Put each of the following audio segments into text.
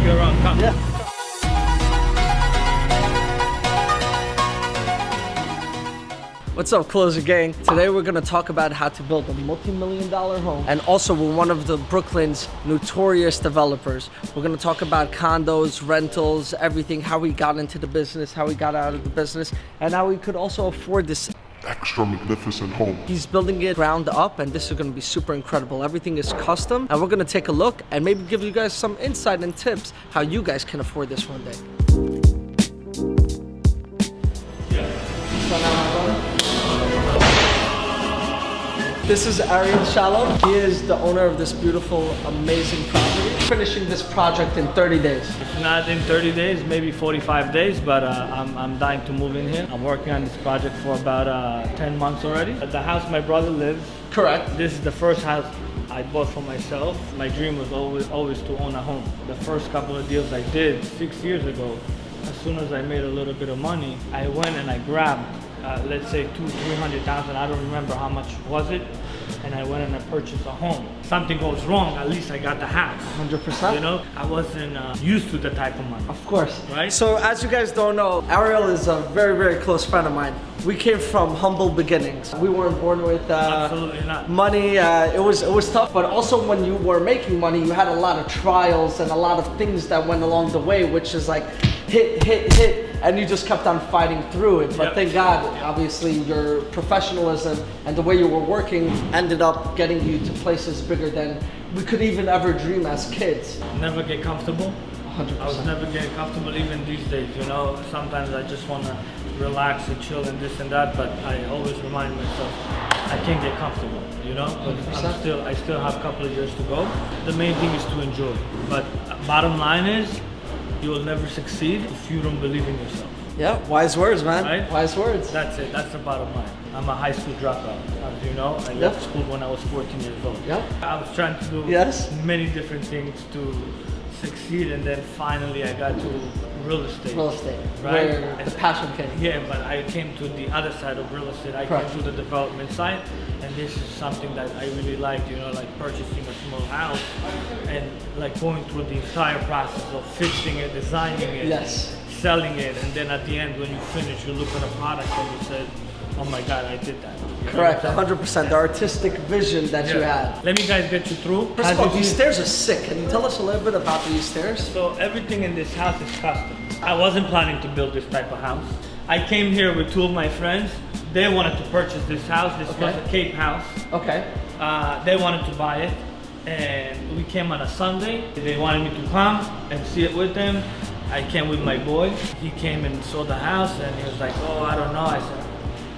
you around. Come. Yeah. What's up, Closer Gang? Today we're gonna talk about how to build a multi-million-dollar home, and also we're one of the Brooklyn's notorious developers. We're gonna talk about condos, rentals, everything, how we got into the business, how we got out of the business, and how we could also afford this extra magnificent home. He's building it ground up, and this is going to be super incredible. Everything is custom, and we're going to take a look and maybe give you guys some insight and tips how you guys can afford this one day. This is Ariel. He is the owner of this beautiful, amazing property. Finishing this project in 30 days. If not in 30 days, maybe 45 days, but I'm dying to move in here. I'm working on this project for about 10 months already. At the house my brother lives. Correct. This is the first house I bought for myself. My dream was always to own a home. The first couple of deals I did 6 years ago, as soon as I made a little bit of money, I went and I grabbed let's say 200,000-300,000, I don't remember how much was it, and I went and I purchased a home. Something goes wrong, at least I got the house. 100%. You know, I wasn't used to the type of money. Of course. Right? So as you guys don't know, Ariel is a very, very close friend of mine. We came from humble beginnings. We weren't born with absolutely not money. It was tough, but also when you were making money, you had a lot of trials and a lot of things that went along the way, which is like hit, and you just kept on fighting through it. But thank God, obviously, your professionalism and the way you were working ended up getting you to places bigger than we could even ever dream as kids. Never get comfortable. 100%. I was never getting comfortable even these days, you know. Sometimes I just want to relax and chill and this and that, but I always remind myself I can't get comfortable, you know. But I still have a couple of years to go. The main thing is to enjoy. But bottom line is, you will never succeed if you don't believe in yourself. Yeah, wise words, man. Right? Wise words. That's it. That's the bottom line. I'm a high school dropout. As you know, I left school when I was 14 years old. Yeah. I was trying to do many different things to succeed, and then finally I got to real estate. Real estate, right? Where the passion came. Yeah, but I came to the other side of real estate. I came to the development side, and this is something that I really liked, you know, like purchasing a small house and like going through the entire process of fixing it, designing it, selling it, and then at the end when you finish, you look at a product and you said, oh my God, I did that. Correct, 100%. The artistic vision that you had. Let me guys get you through. First of all, these stairs are sick. Can you tell us a little bit about these stairs? So everything in this house is custom. I wasn't planning to build this type of house. I came here with two of my friends. They wanted to purchase this house. This was a Cape house. Okay. They wanted to buy it, and we came on a Sunday. They wanted me to come and see it with them. I came with my boy. He came and saw the house, and he was like, oh, I don't know. I said,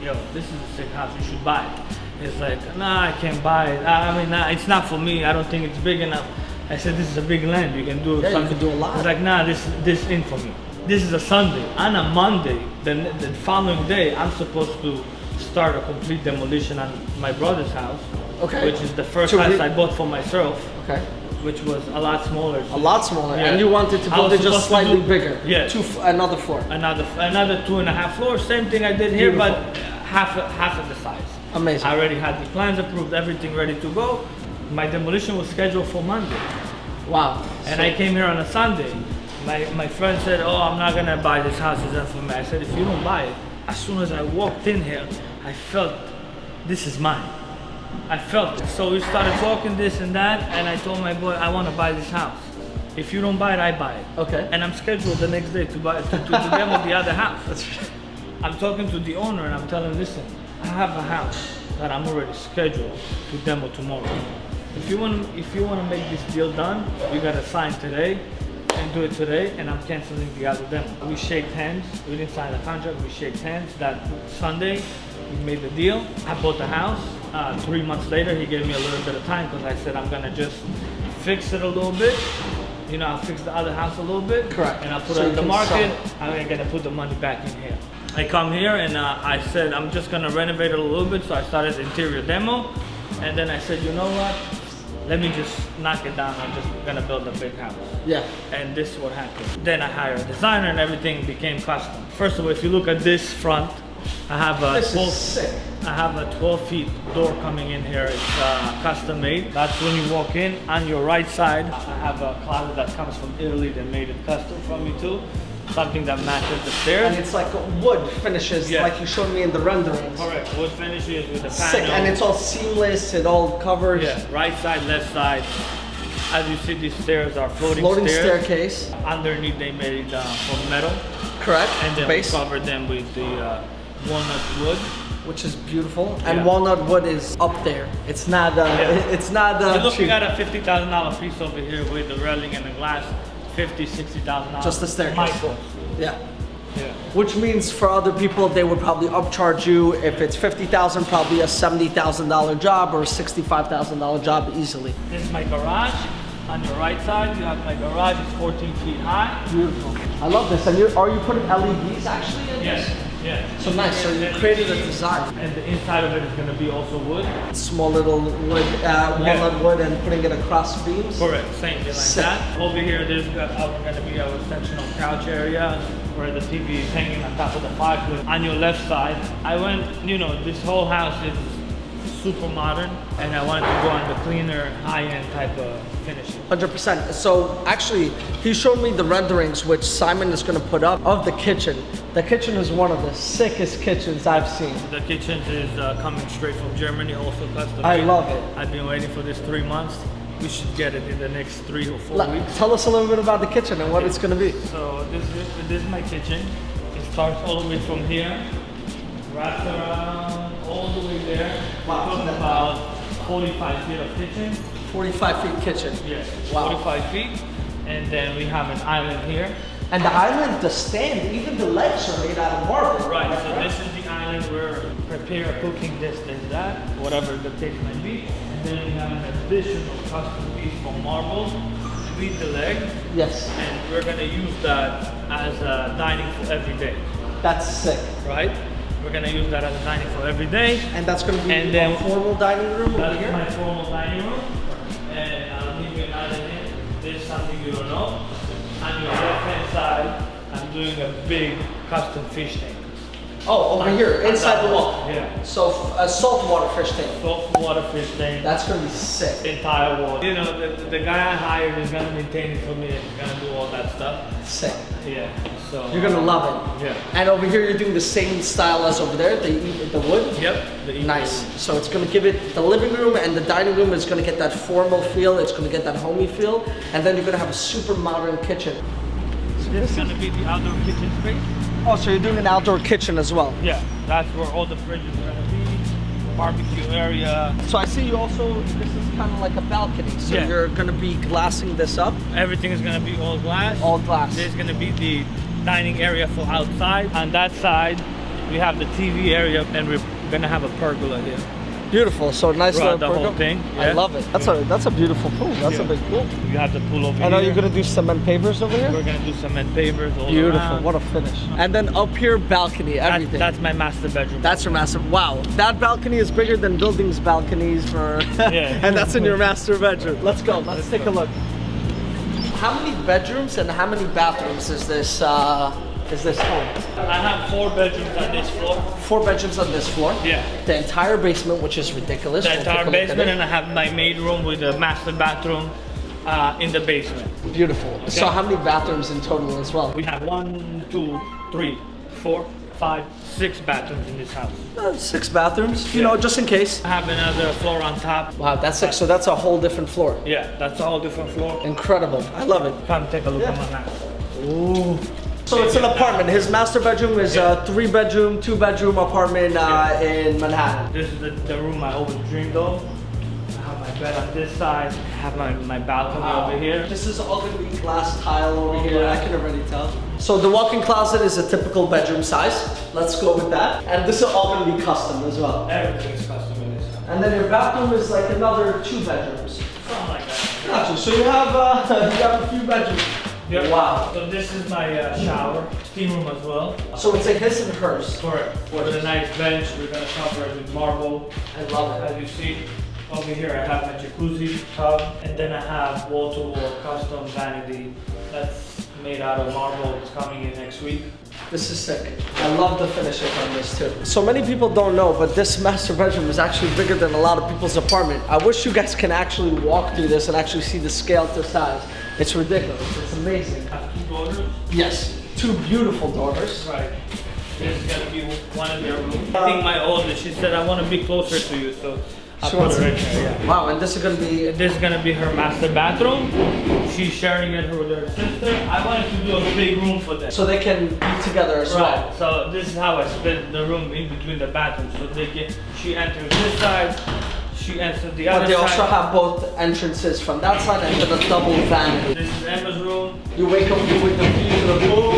yo, this is a sick house, you should buy it. He's like, nah, I can't buy it. I mean, nah, it's not for me. I don't think it's big enough. I said, this is a big land. You can do something. You can do a lot. He's like, nah, this ain't for me. This is a Sunday. On a Monday, the following day, I'm supposed to start a complete demolition on my brother's house, which is the first house I bought for myself, which was a lot smaller. A lot smaller, and you wanted to build it just slightly bigger. Yeah. Another floor. Another 2.5 floors. Same thing I did here, but half of the size. Amazing. I already had the plans approved, everything ready to go. My demolition was scheduled for Monday. Wow. And I came here on a Sunday. My friend said, oh, I'm not gonna buy this house, it's not for me. I said, if you don't buy it, as soon as I walked in here, I felt, this is mine. I felt it. So we started talking this and that, and I told my boy, I want to buy this house. If you don't buy it, I buy it. Okay. And I'm scheduled the next day to demo the other house. I'm talking to the owner and I'm telling him, listen, I have a house that I'm already scheduled to demo tomorrow. If you want to make this deal done, you gotta sign today and do it today, and I'm canceling the other demo. We shake hands. We didn't sign the contract. We shake hands. That Sunday, we made the deal. I bought the house. 3 months later, he gave me a little bit of time because I said I'm gonna just fix it a little bit. You know, I'll fix the other house a little bit. Correct. And I'll put it on the market. I'm gonna put the money back in here. I come here and I said I'm just gonna renovate it a little bit. So I started the interior demo, and then I said, you know what? Let me just knock it down. I'm just gonna build a big house. Yeah. And this is what happened. Then I hired a designer and everything became custom. First of all, if you look at this front, I have a This 12, is sick. I have a 12 feet door coming in here. It's custom made. That's when you walk in. On your right side, I have a closet that comes from Italy that made it custom for me too. Something that matches the stairs. And it's like wood finishes, Yeah. like you showed me in the renderings. Correct. Wood finishes with the panel. Sick, and it's all seamless. It all covers. Yeah, right side, left side. As you see, these stairs are floating stairs. staircase. Underneath, they made it from metal, Correct. and then Base, we covered them with the walnut wood. which is beautiful. And Yeah. walnut wood is up there. It's not. It's not. You're looking cheap. at a $50,000 piece over here with the railing and the glass. $50,000-$60,000. Just the staircase. Michael. Yeah. Yeah. Which means for other people, they would probably upcharge you. If it's 50,000, probably a $70,000 job or a $65,000 job easily. This is my garage. On your right side, you have my garage. It's 14 feet high. Beautiful. I love this. And are you putting LEDs actually in Yes. this? Yeah. So nice. So you created a design. And the inside of it is going to be also wood. Small little wood, walnut wood, and putting it across beams. Correct, same thing like Sick. that. Over here, there's going to be our sectional couch area where the TV is hanging on top of the fireplace. On your left side, I went, this whole house is super modern, and I wanted to go on the cleaner, high-end type of finishing. 100%. So actually, he showed me the renderings, which Simon is going to put up, of the kitchen. The kitchen is one of the sickest kitchens I've seen. The kitchen is coming straight from Germany, also custom. I made. love it. I've been waiting for this 3 months. We should get it in the next 3 or 4 weeks. Tell us a little bit about the kitchen and what it's going to be. So this is my kitchen. It starts all the way from here, wraps around all the way there. Wow. We're talking about 45 feet of kitchen. 45 feet kitchen. Yes, Wow. 45 feet. And then we have an island here. And the island, the stand, even the legs are made out of marble. Right, so this is the island where prepare cooking this, that, whatever the case might be. And then we have an additional custom piece from marble with the leg. Yes. And we're gonna use that as a dining for every day, That's sick. right? We're gonna use that as a dining for every day. And that's going to be And then- a formal dining room over That's here. my formal dining room. And I'll give you another hint. This is something you don't know. On your left hand side, I'm doing a big custom fish tank. Oh, over here, inside the wall. Yeah. So a saltwater fish tank. Saltwater fish tank. That's going to be sick. Entire wall. The guy I hired is gonna maintain it for me and gonna do all that stuff. Sick. Yeah. So You're going to love it. Yeah. And over here, you're doing the same style as over there, the wood. Yep. The evening. Nice. So it's going to give it, the living room and the dining room is going to get that formal feel. It's going to get that homey feel. And then you're going to have a super modern kitchen. This is gonna be the outdoor kitchen space. Oh, so you're doing an outdoor kitchen as well. Yeah. That's where all the fridges are gonna be. Barbecue area. So I see you also, this is kind of like a balcony. So Yeah. you're going to be glassing this up. Everything is gonna be all glass. All glass. There's gonna be the dining area for outside. On that side, we have the TV area, and we're gonna have a pergola here. Beautiful. So nice Throughout little the whole pergola. thing. I Yeah. love it. That's a beautiful pool. That's a Yeah. big pool. You have the pool over I know here. you're gonna do cement pavers over here. We're gonna do cement pavers all Beautiful. around. What a finish. And then up here, balcony, everything. That's my master bedroom. That's your master. Wow, that balcony is bigger than buildings' balconies for. Yeah. And that's in your master bedroom. Let's go. Let's take a look. How many bedrooms and how many bathrooms is this home? I have 4 bedrooms on this floor. 4 bedrooms on this floor. Yeah. The entire basement, which is ridiculous. The We'll take a entire look at basement, it. and I have my main room with a master bathroom in the basement. Beautiful. So how many bathrooms in total as well? We have 1, 2, 3, 4, 5, 6 bathrooms in this house. 6 bathrooms. You Yeah. know, just in case. I have another floor on top. Wow, that's 6. So that's a whole different floor. Yeah, that's a whole different floor. Incredible. I love it. Come take a look Yeah. at my house. Ooh. So it's an apartment. His master bedroom is a 3-bedroom, 2-bedroom apartment in Manhattan. This is the room I always dreamed of. I have my bed on this side. I have my balcony over here. This is all gonna be glass tile over here. I can already tell. So the walk-in closet is a typical bedroom size. Let's go with that. And this is all gonna be custom as well. Everything is custom in this house. And then your bathroom is like another 2 bedrooms. Something like that. Gotcha. So you have a few bedrooms. Yep. Wow. So this is my shower, steam room as well. So it's a his and hers. Correct. With a nice bench, we're gonna cover it with marble. I love it. As you see, over here I have my jacuzzi tub, and then I have wall-to-wall custom vanity that's made out of marble. It's coming in next week. This is sick. I love the finishing on this too. So many people don't know, but this master bedroom is actually bigger than a lot of people's apartment. I wish you guys can actually walk through this and actually see the scale to size. It's ridiculous. It's amazing. Have 2 daughters? Yes, 2 beautiful daughters. Right. This is gonna be one of their rooms. I think my oldest, she said, I want to be closer to you, so I put her in there, yeah. Wow, and this is gonna be... This is gonna be her master bathroom. She's sharing it with her sister. I wanted to do a big room for them. So they can be together as well. Right, so this is how I split the room in between the bathrooms. So they can, she enters this side, she enters the other But they side. also have both entrances from that side and then a double vanity. This is Emma's room. You wake up with the view to the pool.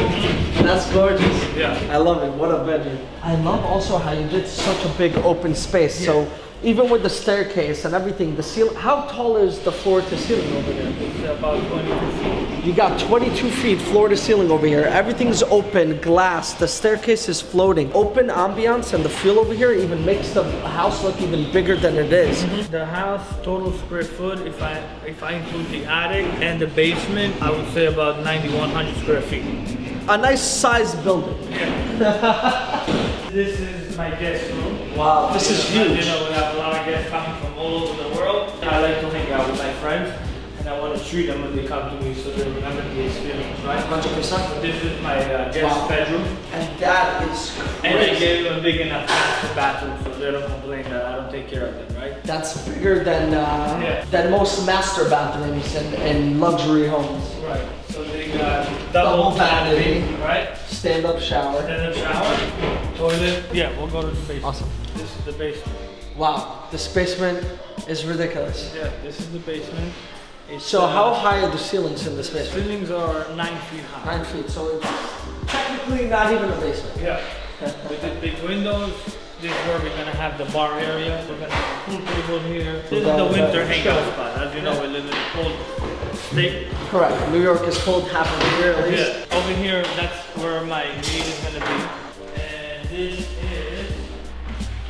That's gorgeous. Yeah. I love it. What a bedroom. I love also how you did such a big open space. Yeah. So even with the staircase and everything, the ceiling, how tall is the floor to ceiling over there? It's about 22 feet. You got 22 feet floor to ceiling over here. Everything's open, glass. The staircase is floating. Open ambiance and the feel over here even makes the house look even bigger than it is. The house total square foot, if I include the attic and the basement, I would say about 9,100 square feet. A nice sized building. This is my guest room. Wow, this is huge. You know, we have a lot of guests coming from all over the world. I like to hang out with my friends, and I want to treat them when they come to me so they remember the experience, right? 100%. So this is my guest bedroom. And that is crazy. And I gave them a big enough master bathroom so they don't complain that I don't take care of them, right? That's bigger than most master bathrooms in luxury homes. Right. So they got double vanity, right? Stand-up shower. Stand-up shower, toilet. Yeah, we'll go to the basement. Awesome. This is the basement. Wow, this basement is ridiculous. Yeah, this is the basement. So how high are the ceilings in this basement? Ceilings are 9 feet high. 9 feet, so it's technically not even a basement. Yeah. With the big windows, this is where we're gonna have the bar area. We're gonna have a pool table here. This is the winter hangout spot. As you know, we live in a cold state. Correct. New York is cold half of the year at least. Yeah. Over here, that's where my maid is gonna be. And this is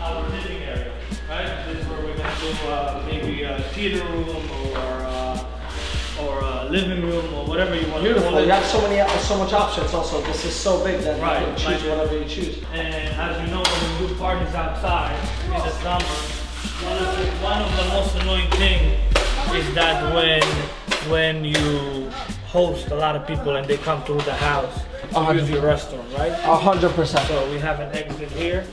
our living area, right? This is where we're gonna do maybe a theater room or a living room or whatever you want to call Beautiful. it. You have so much options also. This is so big that Right. you can choose whatever you choose. And as you know, when we do parties outside in the summer, one of the most annoying things is that when you host a lot of people and they come through the house to use your restaurant, right? 100%. So we have an exit here,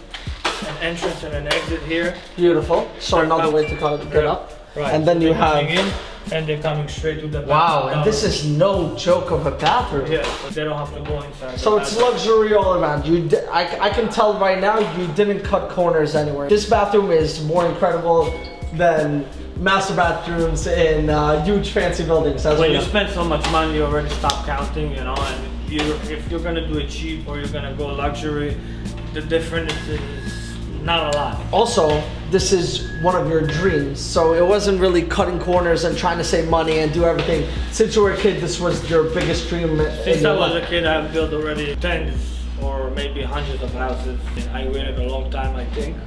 an entrance and an exit here. Beautiful. So another way to get up. Right. And then so you they're have... coming in and they're coming straight to the bathroom. Wow, and this is no joke of a bathroom. Yeah, so they don't have to go inside. So it's luxury all around. I can tell right now you didn't cut corners anywhere. This bathroom is more incredible than master bathrooms in huge fancy buildings. When you spend so much money, you already stop counting, you know, and if you're gonna do it cheap or you're gonna go luxury, the difference is not a lot. Also, this is one of your dreams, so it wasn't really cutting corners and trying to save money and do everything. Since you were a kid, this was your biggest dream. Since I was a kid, I've built already tens or maybe hundreds of houses. I waited a long time, I think,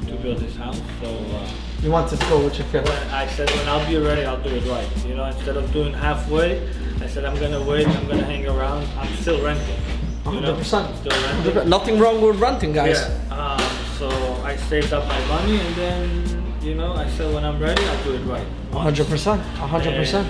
to build this house. So you wanted to go with your kid. I said, when I'll be ready, I'll do it right. You know, instead of doing halfway, I said, I'm gonna wait, I'm gonna hang around. I'm still renting. 100%. Still renting. Nothing wrong with renting, guys. Yeah. So I saved up my money and then, you know, I said when I'm ready, I'll do it right. 100%. 100%.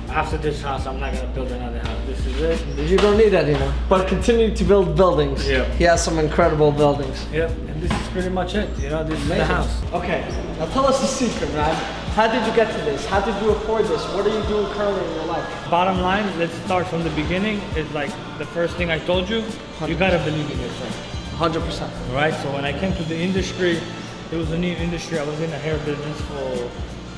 After this house, I'm not gonna build another house. This is it. You don't need anymore. But continue to build buildings. Yeah. He has some incredible buildings. Yep. And this is pretty much it. You know, this is the house. Okay. Now tell us the secret, man. How did you get to this? How did you afford this? What are you doing currently in your life? Bottom line, let's start from the beginning. It's like the first thing I told you. You gotta believe in yourself. 100%. Right. So when I came to the industry, it was a new industry. I was in the hair business for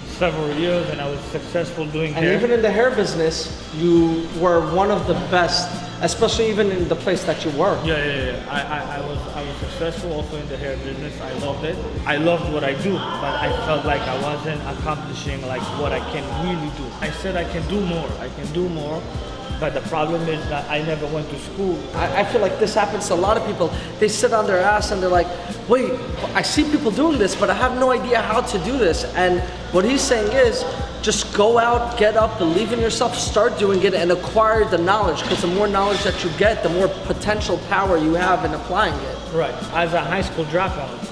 several years, and I was successful doing hair. And even in the hair business, you were one of the best, especially even in the place that you were. Yeah. I was successful also in the hair business. I loved it. I loved what I do, but I felt like I wasn't accomplishing like what I can really do. I said I can do more. I can do more. But the problem is that I never went to school. I feel like this happens to a lot of people. They sit on their ass and they're like, wait, I see people doing this, but I have no idea how to do this. And what he's saying is, just go out, get up, believe in yourself, start doing it, and acquire the knowledge. Because the more knowledge that you get, the more potential power you have in applying it. Right. As a high school dropout,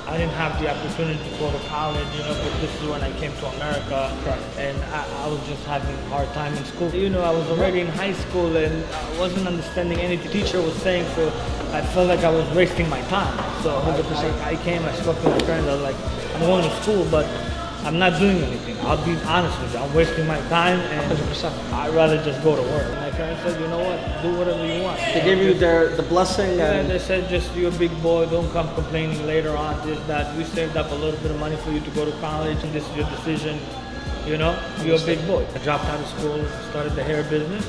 I didn't have the opportunity to go to college, but this is when I came to America. Correct. And I was just having a hard time in school. I was already in high school and I wasn't understanding anything the teacher was saying, so I felt like I was wasting my time. So 100%. I came, I spoke to my friends, I was like, I'm going to school, but I'm not doing anything. I'll be honest with you, I'm wasting my time and 100%. I'd rather just go to work. My parents said, you know what, do whatever you want. They gave you the blessing. Yeah, and they said, just you're a big boy, don't come complaining later on, this, that. We saved up a little bit of money for you to go to college, and this is your decision, you're a big boy. I dropped out of school, started the hair business,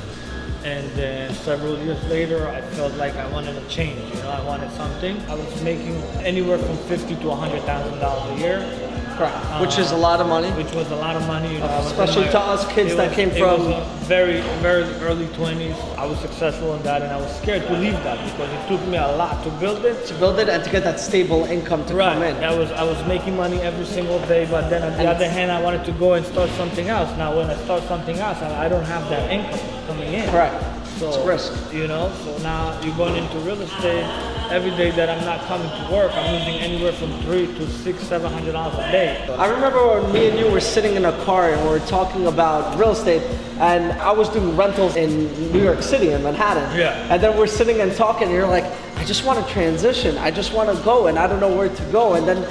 and then several years later, I felt like I wanted a change, I wanted something. I was making anywhere from $50,000 to $100,000 a year. Correct. Which is a lot of money. Which was a lot of money. Especially to us kids that came from... It was very, very early 20s. I was successful in that and I was scared to leave that because it took me a lot to build it. To build it and to get that stable income to come in. I was making money every single day, but then on the other hand, I wanted to go and start something else. Now when I start something else, I don't have that income coming in. Correct. So, it's a risk. So now you're going into real estate. Every day that I'm not coming to work, I'm losing anywhere from $300 to $600, $700 a day. I remember when me and you were sitting in a car and we were talking about real estate, and I was doing rentals in New York City, in Manhattan. Yeah. And then we're sitting and talking, and you're like, I just want to transition. I just want to go, and I don't know where to go. And then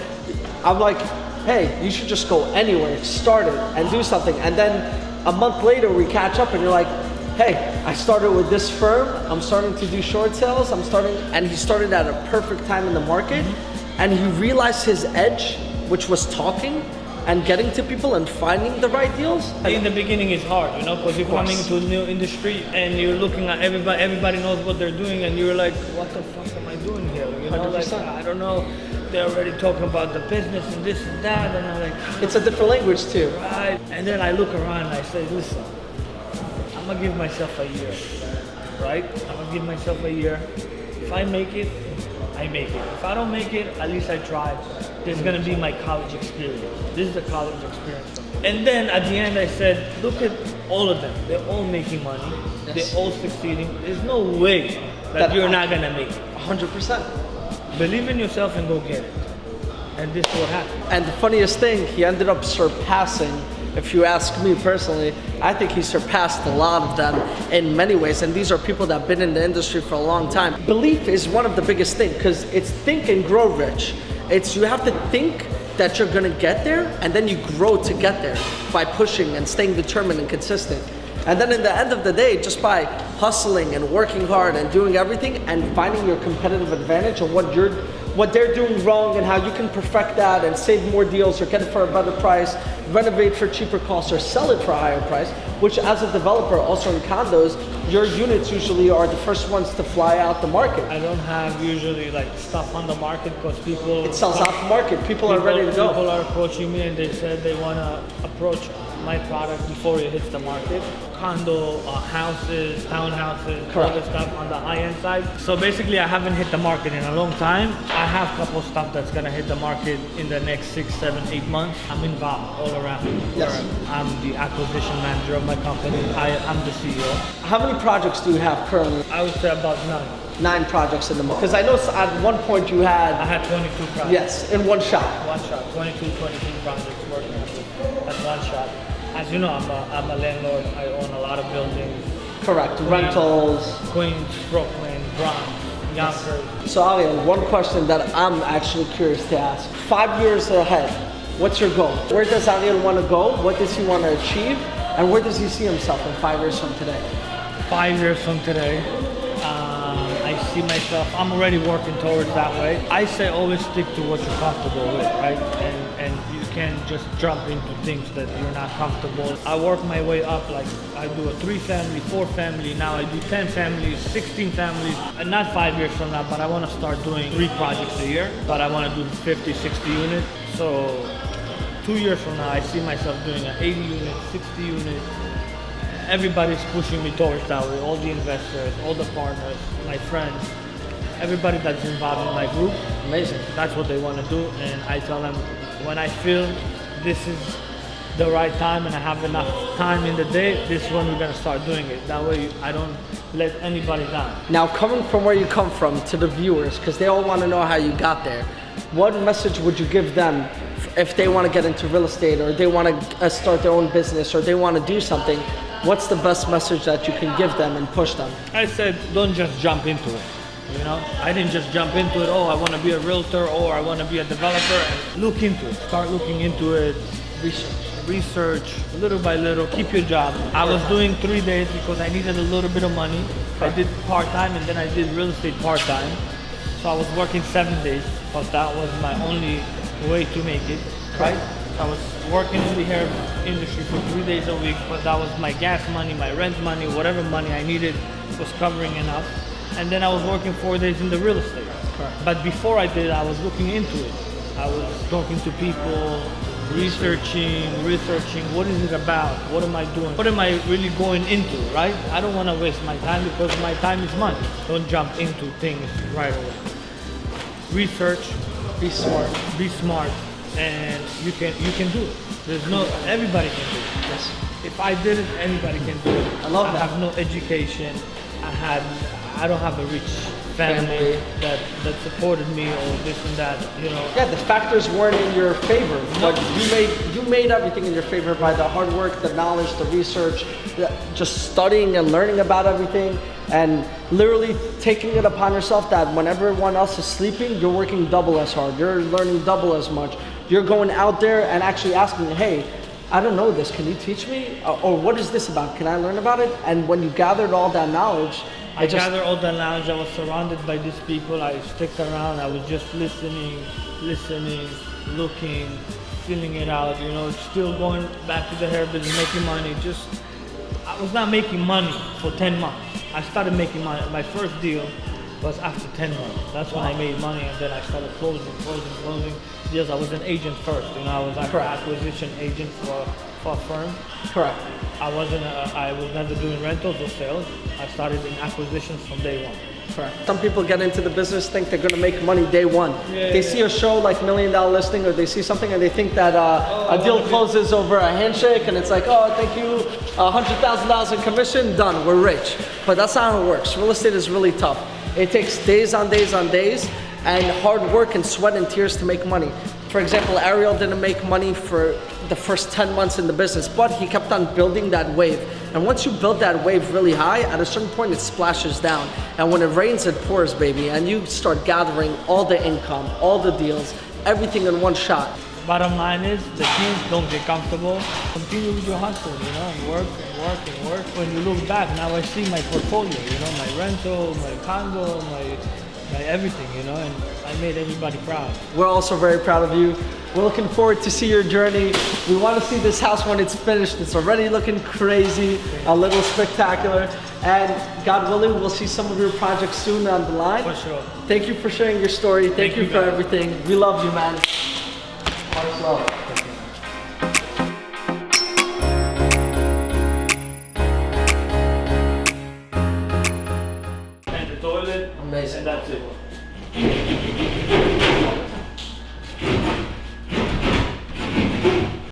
I'm like, hey, you should just go anywhere, start it, and do something. And then a month later, we catch up, and you're like, hey, I started with this firm, I'm starting to do short sales, and he started at a perfect time in the market, and he realized his edge, which was talking and getting to people and finding the right deals. In the beginning it's hard, because you're coming to a new industry and you're looking at everybody knows what they're doing and you're like, what the fuck am I doing here? 100%. I don't know, they're already talking about the business and this and that, and I'm like, it's a different language too. Right, and then I look around and I say, listen, I'm gonna give myself a year, right? I'm gonna give myself a year. If I make it, I make it. If I don't make it, at least I tried. This is gonna be my college experience. This is a college experience for me. And then at the end I said, look at all of them. They're all making money. Yes. They're all succeeding. There's no way that you're not gonna make it. 100%. Believe in yourself and go get it. And this is what happened. And the funniest thing, he ended up surpassing, if you ask me personally, I think he surpassed a lot of them in many ways. And these are people that have been in the industry for a long time. Belief is one of the biggest things because it's think and grow rich. It's you have to think that you're gonna get there and then you grow to get there by pushing and staying determined and consistent. And then in the end of the day, just by hustling and working hard and doing everything and finding your competitive advantage and what they're doing wrong and how you can perfect that and save more deals or get it for a better price, renovate for cheaper costs or sell it for a higher price, which as a developer, also in condos, your units usually are the first ones to fly out the market. I don't have usually like stuff on the market because people... It sells out the market, people are ready to go. People are approaching me and they said they want to approach my product before it hits the market. Condo, houses, townhouses, all the stuff on the high-end side. So basically I haven't hit the market in a long time. I have a couple stuff that's gonna hit the market in the next 6, 7, 8 months. I'm involved all around. Yes. I'm the acquisition manager of my company. I'm the CEO. How many projects do you have currently? I would say about 9. 9 projects in the market. Because I know at one point you had... I had 22 projects. Yes, in one shot. One shot, 23 projects working at one shot. As you know, I'm a landlord. I own a lot of buildings. Correct. Queens, rentals. Queens, Brooklyn, Bronx, Yonkers. So Ariel, one question that I'm actually curious to ask. 5 years ahead, what's your goal? Where does Ariel want to go? What does he want to achieve? And where does he see himself in 5 years from today? 5 years from today, I see myself, I'm already working towards that way. I say always stick to what you're comfortable with, right? And you can't just jump into things that you're not comfortable. I work my way up, like I do a 3-family, 4-family, now I do 10 families, 16 families. And not 5 years from now, but I want to start doing 3 projects a year, but I want to do 50, 60 units. So 2 years from now, I see myself doing an 80 unit, 60 unit. Everybody's pushing me towards that way. All the investors, all the partners, my friends, everybody that's involved in my group. Amazing. That's what they want to do, and I tell them when I feel this is the right time and I have enough time in the day, this is when we're gonna start doing it. That way I don't let anybody down. Now, coming from where you come from to the viewers, because they all want to know how you got there, what message would you give them if they want to get into real estate or they want to start their own business or they want to do something? What's the best message that you can give them and push them? I said, don't just jump into it. You know, I didn't just jump into it. Oh, I want to be a realtor or I want to be a developer. And look into it. Start looking into it. Research little by little. Keep your job. I was doing 3 days because I needed a little bit of money. I did part-time and then I did real estate part-time. So I was working 7 days because that was my only way to make it, right? I was working in the hair industry for 3 days a week, but that was my gas money, my rent money, whatever money I needed was covering enough. And then I was working 4 days in the real estate. But before I did, I was looking into it. I was talking to people, researching, what is it about? What am I doing? What am I really going into, right? I don't want to waste my time because my time is money. Don't jump into things right away. Research, Be smart. and you can do it. There's no, everybody can do it. Yes. If I did it, anybody can do it. I love that. I have no education. I don't have a rich family that supported me or this and that, you know. Yeah, the factors weren't in your favor, but you made everything in your favor by the hard work, the knowledge, the research, just studying and learning about everything, and literally taking it upon yourself that when everyone else is sleeping, you're working double as hard, you're learning double as much. You're going out there and actually asking, hey, I don't know this, can you teach me? Or what is this about? Can I learn about it? And when you gathered all that knowledge, I gathered all the knowledge. I was surrounded by these people. I stick around. I was just listening, looking, feeling it out. You know, still going back to the hair business, making money. I was not making money for 10 months. I started making money. My first deal was after 10 months. That's when I made money, and then I started closing deals. I was an agent first. You know, I was an acquisition agent for a firm. correct. I was never doing rentals or sales. I started in acquisitions from day one. Correct. Some people get into the business, think they're gonna make money day one. They see a show like $1 Million Listing, or they see something and they think that a deal closes over a handshake, and it's like, oh, thank you, $100,000 in commission, done, we're rich. But that's not how it works. Real estate is really tough. It takes days on days on days and hard work and sweat and tears to make money. For example, Ariel didn't make money for the first 10 months in the business, but he kept on building that wave. And once you build that wave really high, at a certain point it splashes down. And when it rains, it pours, baby. And you start gathering all the income, all the deals, everything in one shot. Bottom line is, the keys, don't get comfortable. Continue with your hustle, you know, and work and work and work. When you look back, now I see my portfolio, you know, my rental, my condo, my everything, you know, and I made everybody proud. We're also very proud of you. We're looking forward to see your journey. We want to see this house when it's finished. It's already looking crazy, a little spectacular. And God willing, we'll see some of your projects soon down the line. For sure. Thank you for sharing your story. Thank you for guys. everything. We love you, man. Much love. And the toilet, Amazing. and that's it.